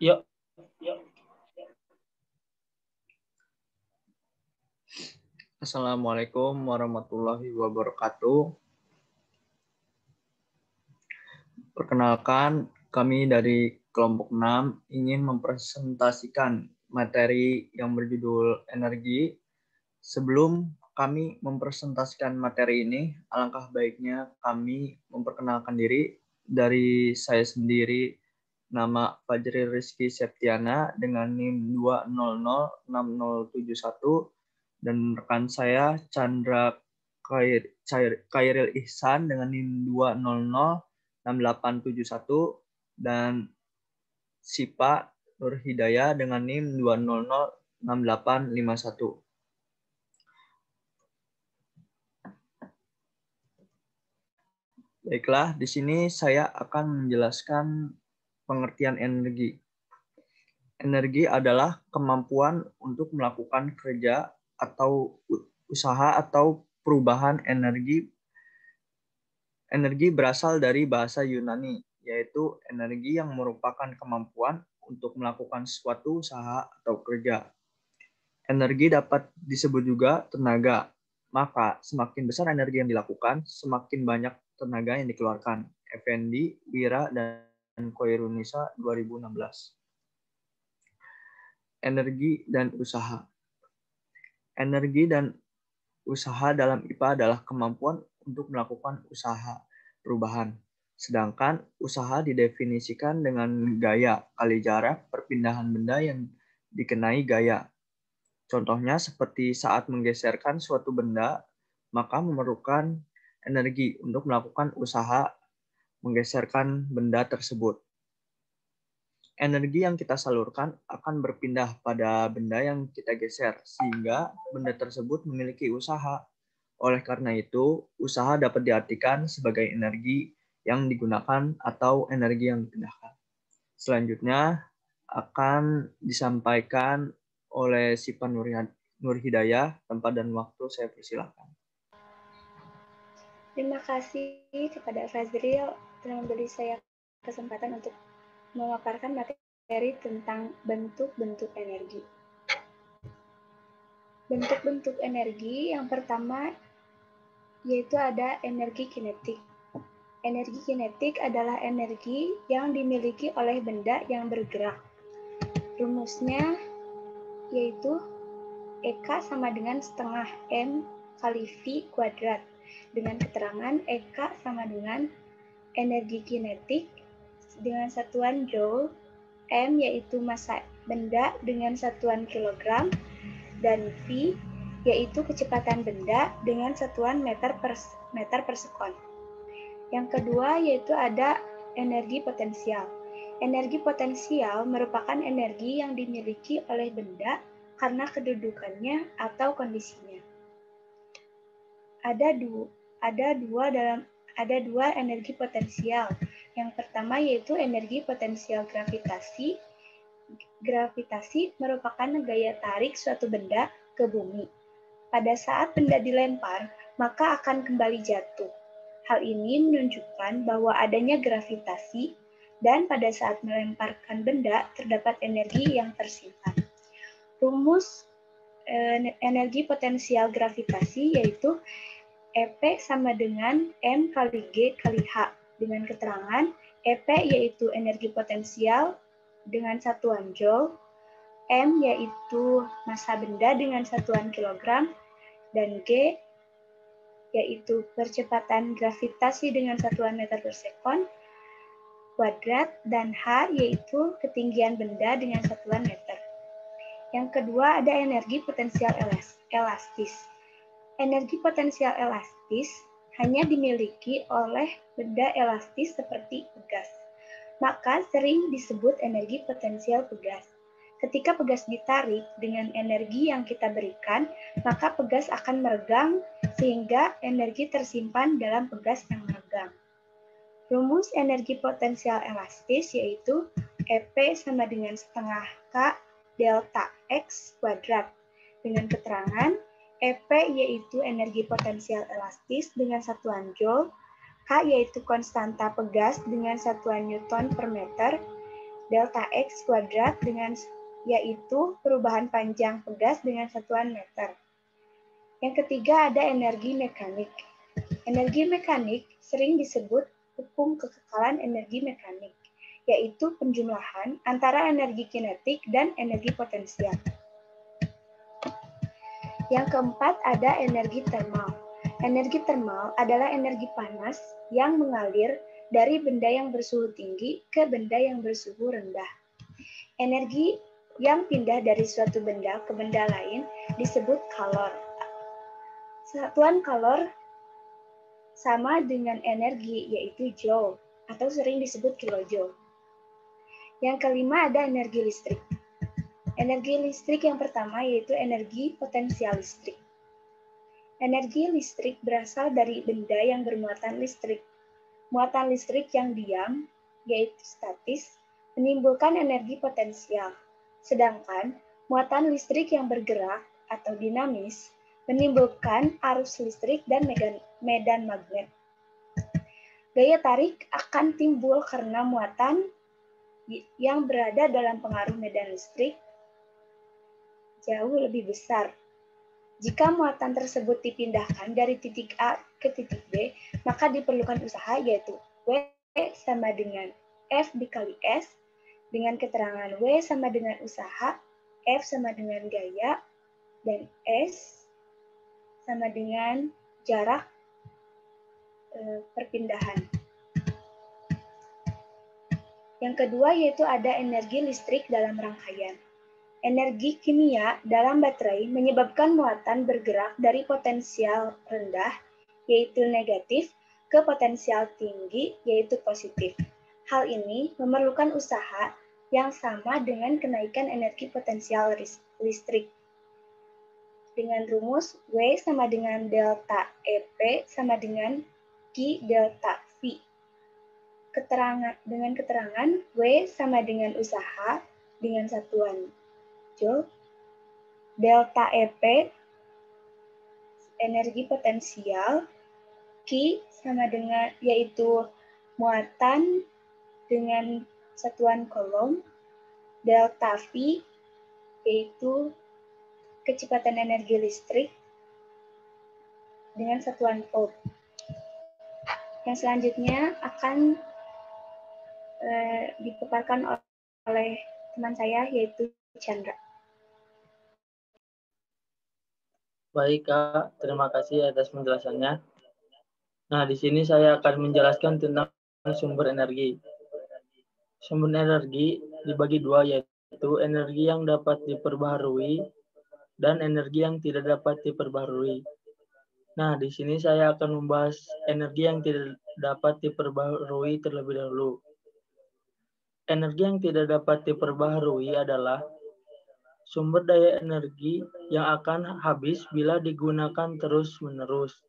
Yuk. Assalamualaikum warahmatullahi wabarakatuh. Perkenalkan, kami dari kelompok 6 ingin mempresentasikan materi yang berjudul energi. Sebelum kami mempresentasikan materi ini, alangkah baiknya kami memperkenalkan diri. Dari saya sendiri, nama Fajri Rizky Septiana dengan NIM 2006071 dan rekan saya Chandra Khairil Ihsan dengan NIM 2006871 dan Sipa Nur Hidayah dengan NIM 2006851. Baiklah, di sini saya akan menjelaskan pengertian energi. Energi adalah kemampuan untuk melakukan kerja atau usaha atau perubahan energi. Energi berasal dari bahasa Yunani, yaitu energi yang merupakan kemampuan untuk melakukan suatu usaha atau kerja. Energi dapat disebut juga tenaga. Maka semakin besar energi yang dilakukan, semakin banyak tenaga yang dikeluarkan. Effendi, Wira, dan Koirunisa 2016. Energi dan usaha. Energi dan usaha dalam IPA adalah kemampuan untuk melakukan usaha perubahan. Sedangkan usaha didefinisikan dengan gaya kali jarak perpindahan benda yang dikenai gaya. Contohnya seperti saat menggeserkan suatu benda, maka memerlukan energi untuk melakukan usaha menggeserkan benda tersebut. Energi yang kita salurkan akan berpindah pada benda yang kita geser, sehingga benda tersebut memiliki usaha. Oleh karena itu, usaha dapat diartikan sebagai energi yang digunakan atau energi yang dipindahkan. Selanjutnya akan disampaikan oleh Sipa Nur Hidayah. Tempat dan waktu saya persilakan. Terima kasih kepada Fazril telah memberi saya kesempatan untuk memaparkan materi tentang bentuk-bentuk energi. Bentuk-bentuk energi yang pertama yaitu ada energi kinetik. Energi kinetik adalah energi yang dimiliki oleh benda yang bergerak. Rumusnya yaitu EK sama dengan setengah M kali V kuadrat. Dengan keterangan EK sama dengan energi kinetik dengan satuan Joule, M yaitu massa benda dengan satuan kilogram, dan V yaitu kecepatan benda dengan satuan meter per sekon. Yang kedua yaitu ada energi potensial. Energi potensial merupakan energi yang dimiliki oleh benda karena kedudukannya atau kondisinya. Ada dua energi potensial. Yang pertama yaitu energi potensial gravitasi. Gravitasi merupakan gaya tarik suatu benda ke bumi. Pada saat benda dilempar, maka akan kembali jatuh. Hal ini menunjukkan bahwa adanya gravitasi dan pada saat melemparkan benda terdapat energi yang tersimpan. Rumus energi potensial gravitasi yaitu EP sama dengan M kali G kali H, dengan keterangan EP yaitu energi potensial dengan satuan Joule, M yaitu massa benda dengan satuan kilogram, dan G yaitu percepatan gravitasi dengan satuan meter per sekon kuadrat, dan H yaitu ketinggian benda dengan satuan meter. Yang kedua ada energi potensial elastis. Energi potensial elastis hanya dimiliki oleh benda elastis seperti pegas. Maka sering disebut energi potensial pegas. Ketika pegas ditarik dengan energi yang kita berikan, maka pegas akan meregang sehingga energi tersimpan dalam pegas yang meregang. Rumus energi potensial elastis yaitu EP sama dengan setengah K delta X kuadrat, dengan keterangan EP yaitu energi potensial elastis dengan satuan Joule, K yaitu konstanta pegas dengan satuan Newton per meter, delta X kuadrat yaitu perubahan panjang pegas dengan satuan meter. Yang ketiga ada energi mekanik. Energi mekanik sering disebut hukum kekekalan energi mekanik, yaitu penjumlahan antara energi kinetik dan energi potensial. Yang keempat ada energi termal. Energi termal adalah energi panas yang mengalir dari benda yang bersuhu tinggi ke benda yang bersuhu rendah. Energi yang pindah dari suatu benda ke benda lain disebut kalor. Satuan kalor sama dengan energi, yaitu joule, atau sering disebut kilojoule. Yang kelima ada energi listrik. Energi listrik yang pertama yaitu energi potensial listrik. Energi listrik berasal dari benda yang bermuatan listrik. Muatan listrik yang diam, yaitu statis, menimbulkan energi potensial. Sedangkan muatan listrik yang bergerak atau dinamis menimbulkan arus listrik dan medan magnet. Gaya tarik akan timbul karena muatan yang berada dalam pengaruh medan listrik jauh lebih besar. Jika muatan tersebut dipindahkan dari titik A ke titik B, maka diperlukan usaha yaitu W sama dengan F dikali S, dengan keterangan W sama dengan usaha, F sama dengan gaya, dan S sama dengan jarak perpindahan. Yang kedua yaitu ada energi listrik dalam rangkaian. Energi kimia dalam baterai menyebabkan muatan bergerak dari potensial rendah, yaitu negatif, ke potensial tinggi, yaitu positif. Hal ini memerlukan usaha yang sama dengan kenaikan energi potensial listrik. Dengan rumus W sama dengan delta EP sama dengan Q delta V. Dengan keterangan W sama dengan usaha dengan satuan joule, delta EP energi potensial, Q sama dengan yaitu muatan dengan satuan kolom, delta V yaitu kecepatan energi listrik dengan satuan volt. Yang selanjutnya akan dipaparkan oleh teman saya yaitu Chandra. Baik, Kak. Terima kasih atas penjelasannya. Nah, di sini saya akan menjelaskan tentang sumber energi. Sumber energi dibagi dua, yaitu energi yang dapat diperbaharui dan energi yang tidak dapat diperbaharui. Nah, di sini saya akan membahas energi yang tidak dapat diperbaharui terlebih dahulu. Energi yang tidak dapat diperbaharui adalah sumber daya energi yang akan habis bila digunakan terus-menerus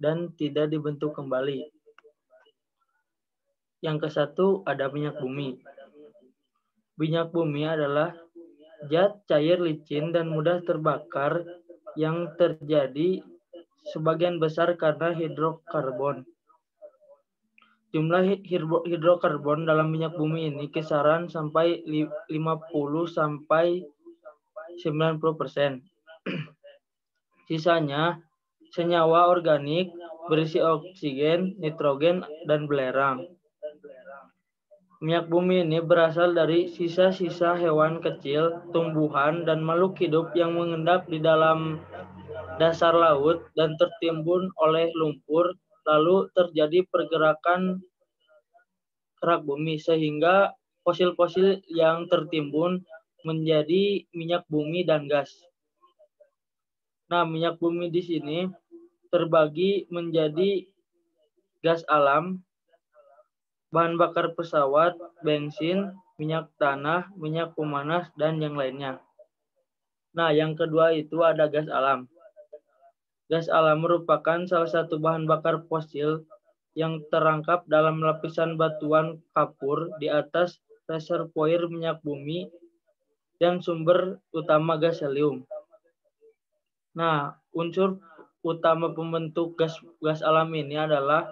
dan tidak dibentuk kembali. Yang ke-1 ada minyak bumi. Minyak bumi adalah zat cair licin dan mudah terbakar yang terjadi sebagian besar karena hidrokarbon. Jumlah hidrokarbon dalam minyak bumi ini kisaran sampai 50 sampai 90%. Sisanya senyawa organik berisi oksigen, nitrogen, dan belerang. Minyak bumi ini berasal dari sisa-sisa hewan kecil, tumbuhan, dan makhluk hidup yang mengendap di dalam dasar laut dan tertimbun oleh lumpur, lalu terjadi pergerakan kerak bumi sehingga fosil-fosil yang tertimbun menjadi minyak bumi dan gas. Nah, minyak bumi di sini terbagi menjadi gas alam, bahan bakar pesawat, bensin, minyak tanah, minyak pemanas, dan yang lainnya. Nah, yang kedua itu ada gas alam. Gas alam merupakan salah satu bahan bakar fosil yang terangkap dalam lapisan batuan kapur di atas reservoir minyak bumi dan sumber utama gas helium. Nah, unsur utama pembentuk gas alam ini adalah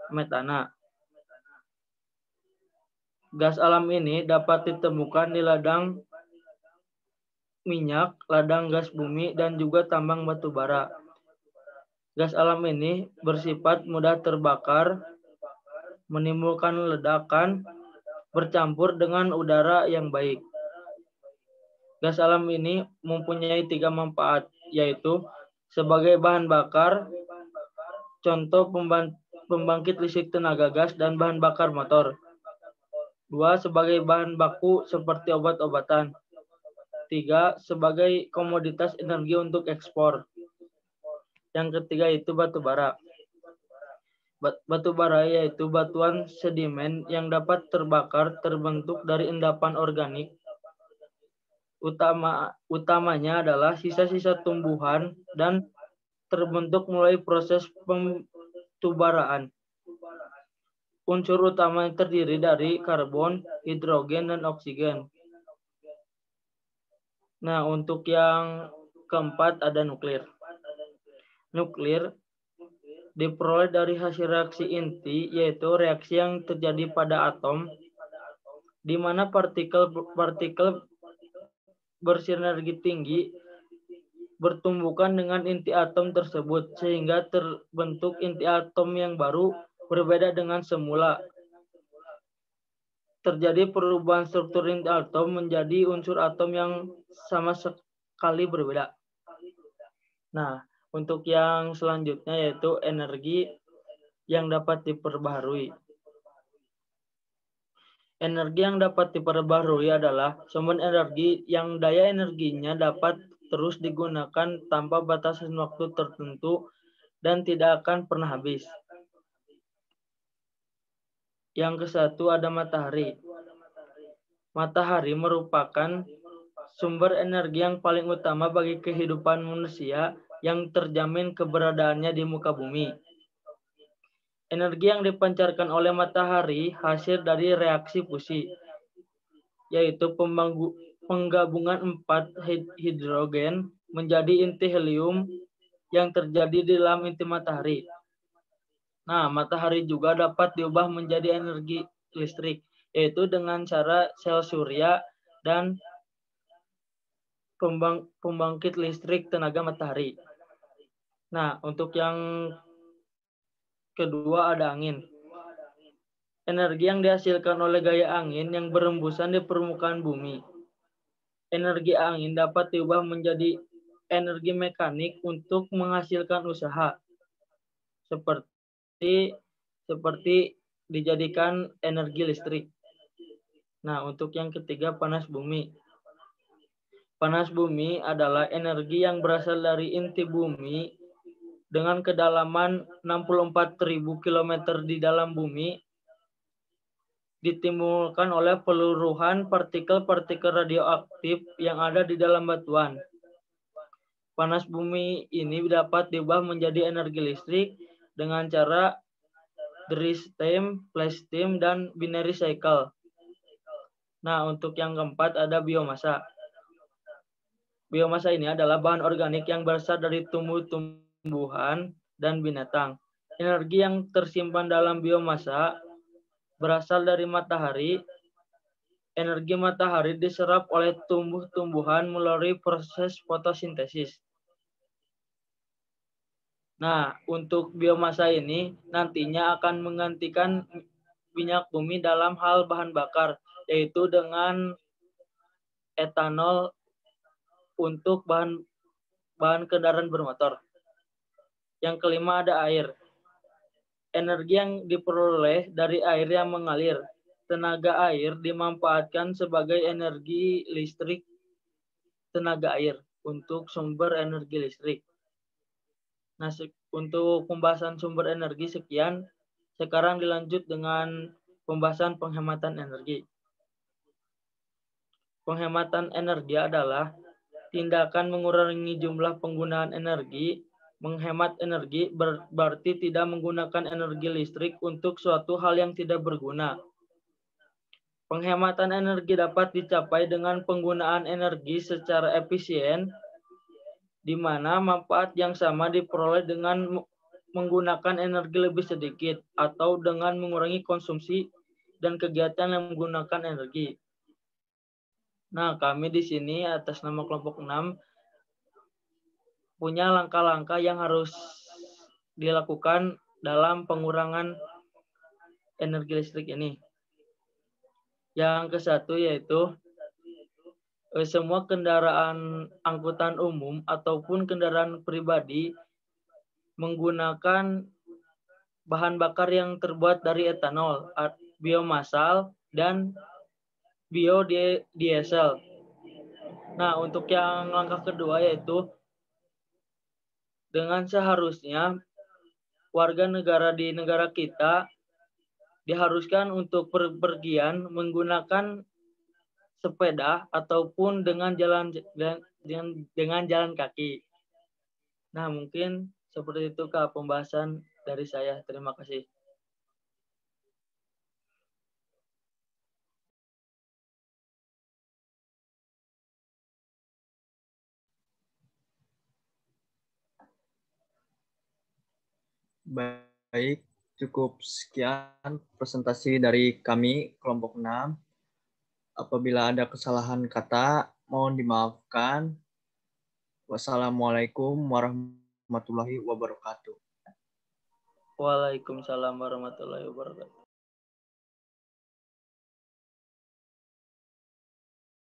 metana. Gas alam ini dapat ditemukan di ladang minyak, ladang gas bumi, dan juga tambang batu bara. Gas alam ini bersifat mudah terbakar, menimbulkan ledakan, bercampur dengan udara yang baik. Gas alam ini mempunyai 3 manfaat, yaitu sebagai bahan bakar, contoh pembangkit listrik tenaga gas dan bahan bakar motor. 2. Sebagai bahan baku seperti obat-obatan. 3. Sebagai komoditas energi untuk ekspor. Yang ketiga itu batu bara. Batu bara yaitu batuan sedimen yang dapat terbakar terbentuk dari endapan organik. Utamanya adalah sisa-sisa tumbuhan dan terbentuk melalui proses pemtubaraan. Unsur utama terdiri dari karbon, hidrogen, dan oksigen. Nah, untuk yang keempat ada nuklir. Nuklir diperoleh dari hasil reaksi inti, yaitu reaksi yang terjadi pada atom, di mana partikel bersinergi tinggi bertumbukan dengan inti atom tersebut, sehingga terbentuk inti atom yang baru berbeda dengan semula. Terjadi perubahan struktur inti atom menjadi unsur atom yang sama sekali berbeda. Nah, untuk yang selanjutnya yaitu energi yang dapat diperbaharui. Energi yang dapat diperbaharui adalah sumber energi yang daya energinya dapat terus digunakan tanpa batasan waktu tertentu dan tidak akan pernah habis. Yang ke-1 ada matahari. Matahari merupakan sumber energi yang paling utama bagi kehidupan manusia yang terjamin keberadaannya di muka bumi. Energi yang dipancarkan oleh matahari hasil dari reaksi fusi, yaitu penggabungan 4 hidrogen menjadi inti helium yang terjadi di dalam inti matahari. Nah, matahari juga dapat diubah menjadi energi listrik, yaitu dengan cara sel surya dan pembangkit listrik tenaga matahari. Nah, untuk yang kedua ada angin. Energi yang dihasilkan oleh gaya angin yang berembusan di permukaan bumi. Energi angin dapat diubah menjadi energi mekanik untuk menghasilkan usaha. Seperti dijadikan energi listrik. Nah, untuk yang ketiga panas bumi. Panas bumi adalah energi yang berasal dari inti bumi dengan kedalaman 64.000 km di dalam bumi, ditimbulkan oleh peluruhan partikel-partikel radioaktif yang ada di dalam batuan. Panas bumi ini dapat diubah menjadi energi listrik dengan cara dry steam, flash steam, dan binary cycle. Nah, untuk yang keempat ada biomasa. Biomasa ini adalah bahan organik yang berasal dari tumbuh-tumbuhan dan binatang. Energi yang tersimpan dalam biomasa berasal dari matahari. Energi matahari diserap oleh tumbuh-tumbuhan melalui proses fotosintesis. Nah, untuk biomasa ini nantinya akan menggantikan minyak bumi dalam hal bahan bakar, yaitu dengan etanol untuk bahan kendaraan bermotor. Yang kelima ada air. Energi yang diperoleh dari air yang mengalir. Tenaga air dimanfaatkan sebagai energi listrik tenaga air untuk sumber energi listrik. Nah, untuk pembahasan sumber energi sekian. Sekarang dilanjut dengan pembahasan penghematan energi. Penghematan energi adalah tindakan mengurangi jumlah penggunaan energi. Menghemat energi berarti tidak menggunakan energi listrik untuk suatu hal yang tidak berguna. Penghematan energi dapat dicapai dengan penggunaan energi secara efisien, di mana manfaat yang sama diperoleh dengan menggunakan energi lebih sedikit atau dengan mengurangi konsumsi dan kegiatan yang menggunakan energi. Nah, kami di sini atas nama kelompok 6 punya langkah-langkah yang harus dilakukan dalam pengurangan energi listrik ini. Yang ke-1 yaitu semua kendaraan angkutan umum ataupun kendaraan pribadi menggunakan bahan bakar yang terbuat dari etanol, biomasal, dan biodiesel. Nah, untuk yang langkah kedua yaitu dengan seharusnya warga negara di negara kita diharuskan untuk berpergian menggunakan sepeda ataupun dengan jalan kaki. Nah, mungkin seperti itu Kak pembahasan dari saya. Terima kasih. Baik, cukup sekian presentasi dari kami kelompok 6. Apabila ada kesalahan kata, mohon dimaafkan. Wassalamualaikum warahmatullahi wabarakatuh. Waalaikumsalam warahmatullahi wabarakatuh.